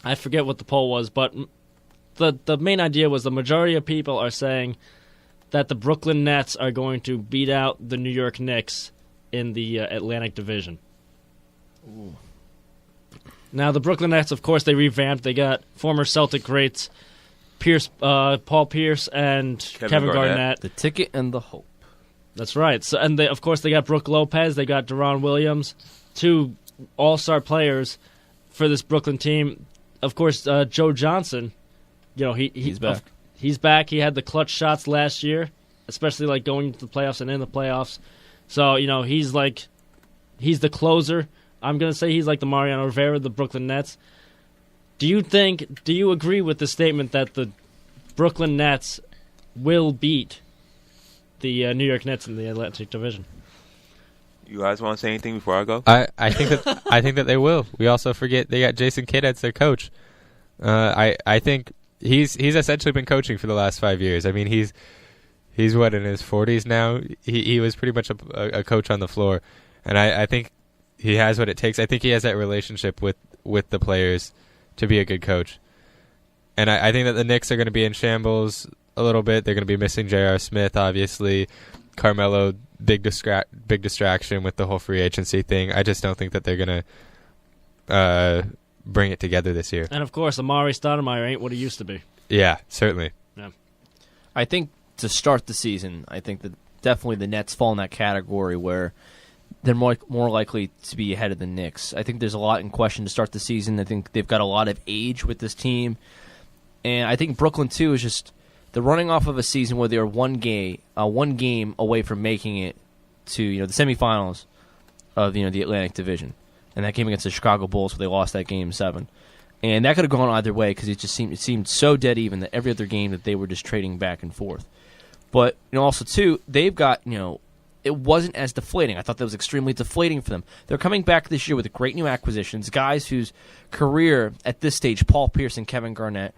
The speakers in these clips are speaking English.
I forget what the poll was, but the main idea was the majority of people are saying that the Brooklyn Nets are going to beat out the New York Knicks in the Atlantic Division. Ooh. Now, the Brooklyn Nets, of course, they revamped. They got former Celtic greats Paul Pierce and Kevin Garnett. The ticket and the hope. That's right. So, and of course, they got Brook Lopez. They got Deron Williams, 2 all-star players for this Brooklyn team. Of course, Joe Johnson, he's back. He's back. He had the clutch shots last year, especially like going into the playoffs and in the playoffs. So, he's the closer. I'm going to say he's like the Mariano Rivera of the Brooklyn Nets. Do you agree with the statement that the Brooklyn Nets will beat the New York Knicks in the Atlantic Division? You guys want to say anything before I go? I think that they will. We also forget they got Jason Kidd as their coach. I think he's essentially been coaching for the last 5 years. I mean, he's what, in his 40s now. He was pretty much a coach on the floor, and I think he has what it takes. I think he has that relationship with the players to be a good coach. And I think that the Knicks are going to be in shambles a little bit. They're going to be missing J.R. Smith, obviously. Carmelo, big distraction with the whole free agency thing. I just don't think that they're going to bring it together this year. And, of course, Amari Stoudemire ain't what he used to be. Yeah, certainly. Yeah. I think to start the season, I think that definitely the Nets fall in that category where they're more likely to be ahead of the Knicks. I think there's a lot in question to start the season. I think they've got a lot of age with this team. And I think Brooklyn, too, is just they're running off of a season where they're one game away from making it to the semifinals of the Atlantic Division. And that game against the Chicago Bulls where they lost that game 7. And that could have gone either way because it seemed so dead even that every other game that they were just trading back and forth. But also, too, they've got, it wasn't as deflating. I thought that was extremely deflating for them. They're coming back this year with great new acquisitions, guys whose career at this stage, Paul Pierce and Kevin Garnett,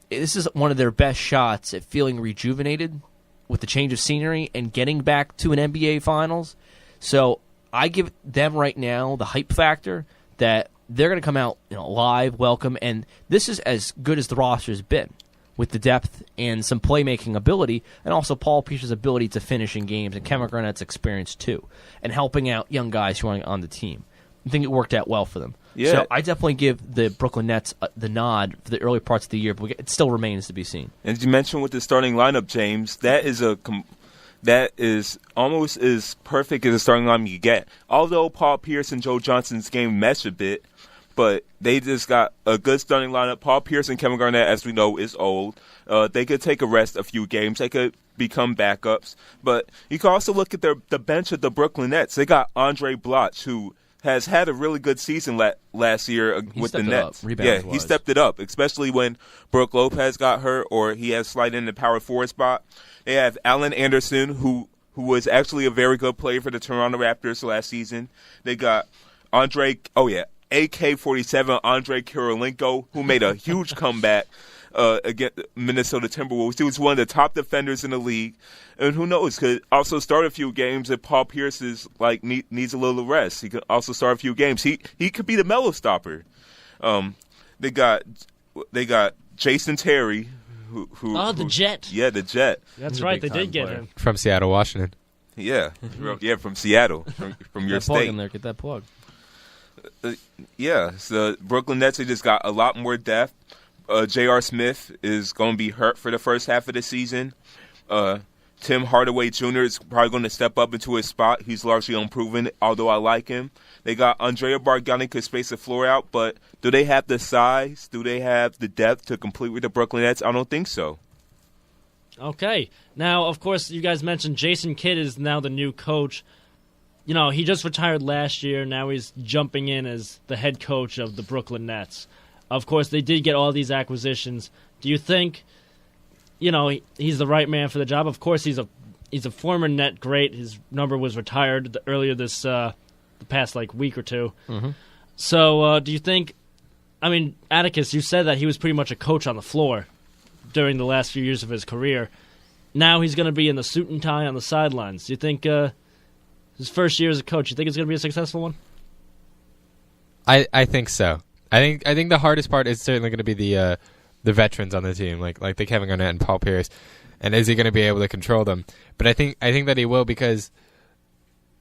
this is one of their best shots at feeling rejuvenated with the change of scenery and getting back to an NBA Finals. So I give them right now the hype factor that they're going to come out live, welcome, and this is as good as the roster has been with the depth and some playmaking ability, and also Paul Pierce's ability to finish in games, and Kevin Garnett's experience too, and helping out young guys who are on the team. I think it worked out well for them. Yeah. So I definitely give the Brooklyn Nets the nod for the early parts of the year, but it still remains to be seen. And as you mentioned with the starting lineup, James, that is almost as perfect as a starting lineup you get. Although Paul Pierce and Joe Johnson's game mesh a bit, but they just got a good starting lineup. Paul Pierce and Kevin Garnett, as we know, is old. They could take a rest a few games. They could become backups. But you can also look at the bench of the Brooklyn Nets. They got Andre Bloch, who has had a really good season last year with the Nets. He stepped it up, especially when Brook Lopez got hurt or he has slid in the power forward spot. They have Allen Anderson, who was actually a very good player for the Toronto Raptors last season. They got AK-47 Andre Kirilenko, who made a huge comeback against Minnesota Timberwolves. He was one of the top defenders in the league. And who knows, could also start a few games if Paul Pierce is needs a little rest. He could also start a few games. He could be the mellow stopper. They got Jason Terry, the Jet. Yeah, the Jet. That's right, they did get him from Seattle, Washington. Yeah, from Seattle, from your state. Plug in there, get that plug. So Brooklyn Nets, they just got a lot more depth. J.R. Smith is going to be hurt for the first half of the season. Tim Hardaway Jr. is probably going to step up into his spot. He's largely unproven, although I like him. They got Andrea Bargnani could space the floor out, but do they have the size? Do they have the depth to complete with the Brooklyn Nets? I don't think so. Okay. Now, of course, you guys mentioned Jason Kidd is now the new coach. He just retired last year. Now he's jumping in as the head coach of the Brooklyn Nets. Of course, they did get all these acquisitions. Do you think, he's the right man for the job? Of course, he's a former Net great. His number was retired earlier this the past week or two. Mm-hmm. So, do you think? Atticus, you said that he was pretty much a coach on the floor during the last few years of his career. Now he's going to be in the suit and tie on the sidelines. Do you think his first year as a coach, you think it's going to be a successful one? I think so. I think the hardest part is certainly going to be the veterans on the team, like the Kevin Garnett and Paul Pierce, and is he going to be able to control them? But I think that he will, because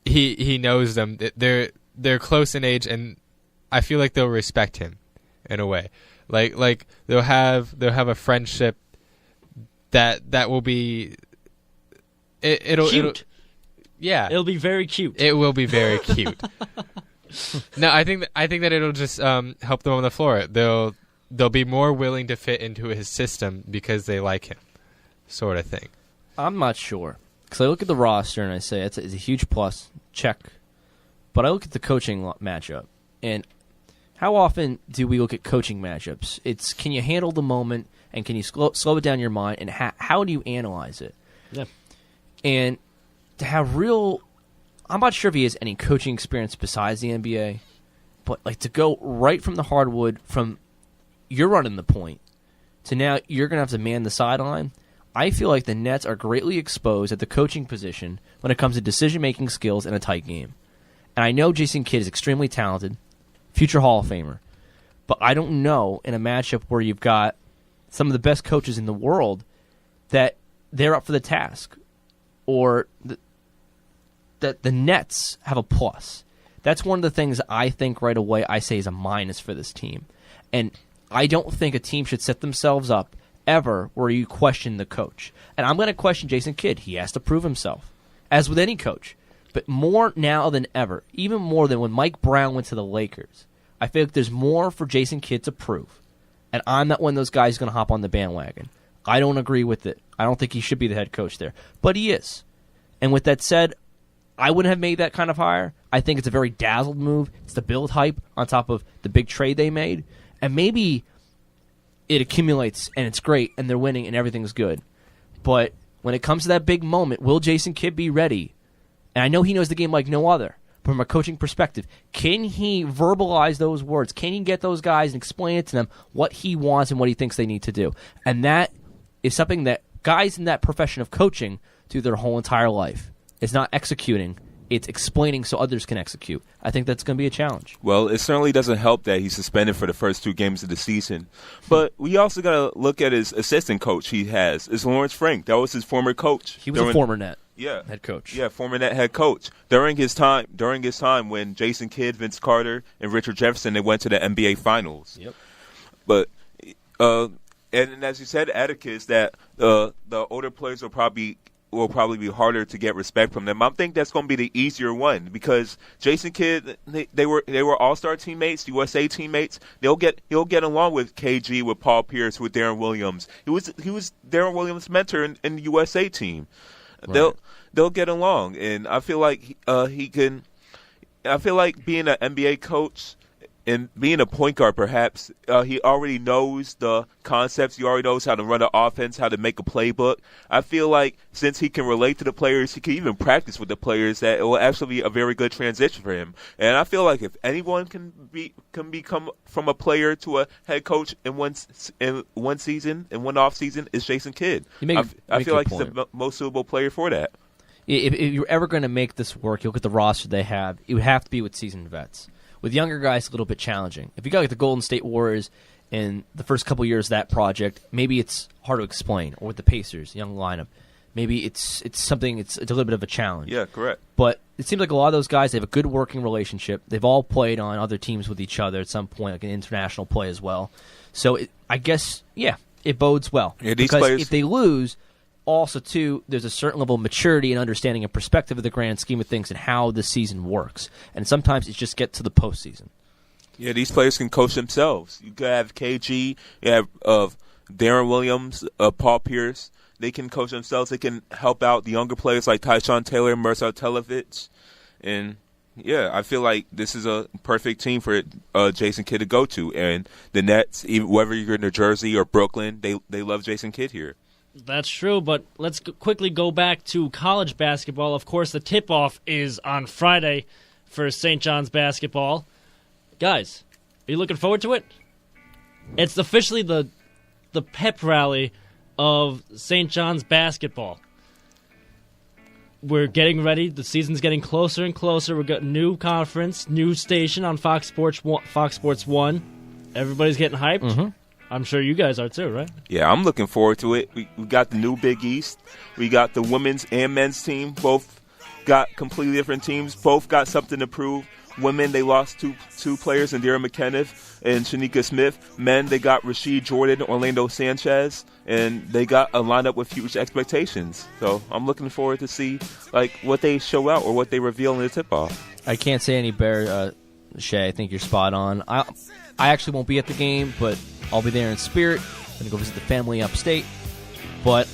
he knows them. They're close in age, and I feel like they'll respect him in a way. Like they'll have a friendship that will be Cute. Yeah, It'll be very cute. it will be very cute. No, I think that it'll just help them on the floor. They'll be more willing to fit into his system because they like him, sort of thing. I'm not sure, because I look at the roster and I say it's a huge plus, check. But I look at the coaching matchup, and how often do we look at coaching matchups? It's, can you handle the moment, and can you slow it down in your mind, and how do you analyze it? Yeah. And to have I'm not sure if he has any coaching experience besides the NBA, but like to go right from the hardwood, from you're running the point to now you're going to have to man the sideline. I feel like the Nets are greatly exposed at the coaching position when it comes to decision-making skills in a tight game. And I know Jason Kidd is extremely talented, future Hall of Famer, but I don't know in a matchup where you've got some of the best coaches in the world that they're up for the task, or that the Nets have a plus. That's one of the things I think right away I say is a minus for this team. And I don't think a team should set themselves up ever where you question the coach. And I'm going to question Jason Kidd. He has to prove himself, as with any coach. But more now than ever, even more than when Mike Brown went to the Lakers, I feel like there's more for Jason Kidd to prove. And I'm not one of those guys going to hop on the bandwagon. I don't agree with it. I don't think he should be the head coach there. But he is. And with that said, I wouldn't have made that kind of hire. I think it's a very dazzled move. It's the build hype on top of the big trade they made. And maybe it accumulates and it's great and they're winning and everything's good. But when it comes to that big moment, will Jason Kidd be ready? And I know he knows the game like no other. But from a coaching perspective, can he verbalize those words? Can he get those guys and explain it to them what he wants and what he thinks they need to do? And that is something that guys in that profession of coaching do their whole entire life. It's not executing. It's explaining so others can execute. I think that's going to be a challenge. Well, it certainly doesn't help that he's suspended for the first 2 games of the season. But we also got to look at his assistant coach he has. It's Lawrence Frank. That was his former coach. He was a former Net head coach. Yeah, former Net head coach. During his time when Jason Kidd, Vince Carter, and Richard Jefferson, they went to the NBA Finals. Yep. But and as you said, Atticus, that the older players will probably be harder to get respect from them. I think that's going to be the easier one because Jason Kidd, they were all-star teammates, USA teammates. He'll get along with KG, with Paul Pierce, with Darren Williams. He was Darren Williams' mentor in the USA team. Right. They'll get along, and I feel like he can. I feel like being an NBA coach and being a point guard, perhaps, he already knows the concepts. He already knows how to run an offense, how to make a playbook. I feel like since he can relate to the players, he can even practice with the players, that it will actually be a very good transition for him. And I feel like if anyone can become from a player to a head coach in one season, in one off season, it's Jason Kidd. I feel like he's the most suitable player for that. If you're ever going to make this work, you look at the roster they have. It would have to be with seasoned vets. With younger guys, a little bit challenging. If you got like the Golden State Warriors in the first couple years of that project, maybe it's hard to explain. Or with the Pacers, young lineup, maybe it's something. It's a little bit of a challenge. Yeah, correct. But it seems like a lot of those guys, they have a good working relationship. They've all played on other teams with each other at some point, like an international play as well. So I guess, yeah, it bodes well. Yeah, because players, if they lose, also, too, there's a certain level of maturity and understanding and perspective of the grand scheme of things and how the season works. And sometimes it's just get to the postseason. Yeah, these players can coach themselves. You could have KG, you have Darren Williams, Paul Pierce. They can coach themselves. They can help out the younger players like Tyshawn Taylor and Mirza Televich. And, yeah, I feel like this is a perfect team for Jason Kidd to go to. And the Nets, even whether you're in New Jersey or Brooklyn, they love Jason Kidd here. That's true, but let's quickly go back to college basketball. Of course, the tip-off is on Friday for St. John's basketball. Guys, are you looking forward to it? It's officially the pep rally of St. John's basketball. We're getting ready. The season's getting closer and closer. We've got new conference, new station on Fox Sports 1. everybody's getting hyped. Mhm. I'm sure you guys are too, right? Yeah, I'm looking forward to it. We got the new Big East. We got the women's and men's team. Both got completely different teams. Both got something to prove. Women, they lost two players, Indira McKenniff and Shanika Smith. Men, they got Rasheed Jordan, Orlando Sanchez, and they got a lineup with huge expectations. So I'm looking forward to see what they show out or what they reveal in the tip-off. I can't say any better, Shay. I think you're spot on. I actually won't be at the game, but I'll be there in spirit. I'm going to go visit the family upstate. But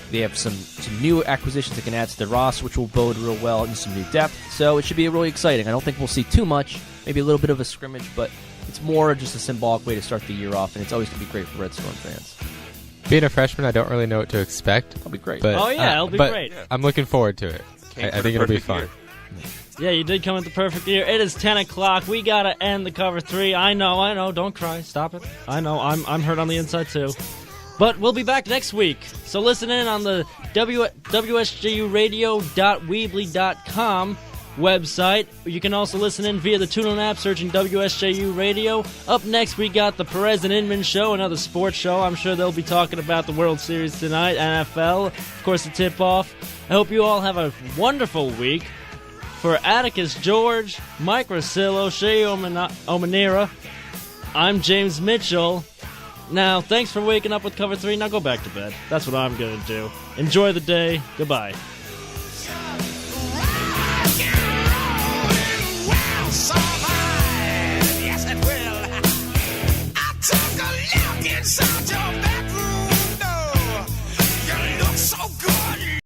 they have some new acquisitions that can add to their roster, which will bode real well, and some new depth. So it should be really exciting. I don't think we'll see too much, maybe a little bit of a scrimmage, but it's more just a symbolic way to start the year off, and it's always going to be great for Red Storm fans. Being a freshman, I don't really know what to expect. It'll be great. But, it'll be great. I'm looking forward to it. I think it'll be fun. Yeah, you did come at the perfect year. It is 10 o'clock. We got to end the cover 3. I know. Don't cry. Stop it. I know. I'm hurt on the inside, too. But we'll be back next week. So listen in on the WSJUradio.weebly.com website. You can also listen in via the TuneIn app, searching WSJU Radio. Up next, we got the Perez and Inman Show, another sports show. I'm sure they'll be talking about the World Series tonight, NFL, of course, the tip-off. I hope you all have a wonderful week. For Atticus George, Mike Rosillo, Shea Omanira, I'm James Mitchell. Now, thanks for waking up with Cover 3. Now go back to bed. That's what I'm going to do. Enjoy the day. Goodbye.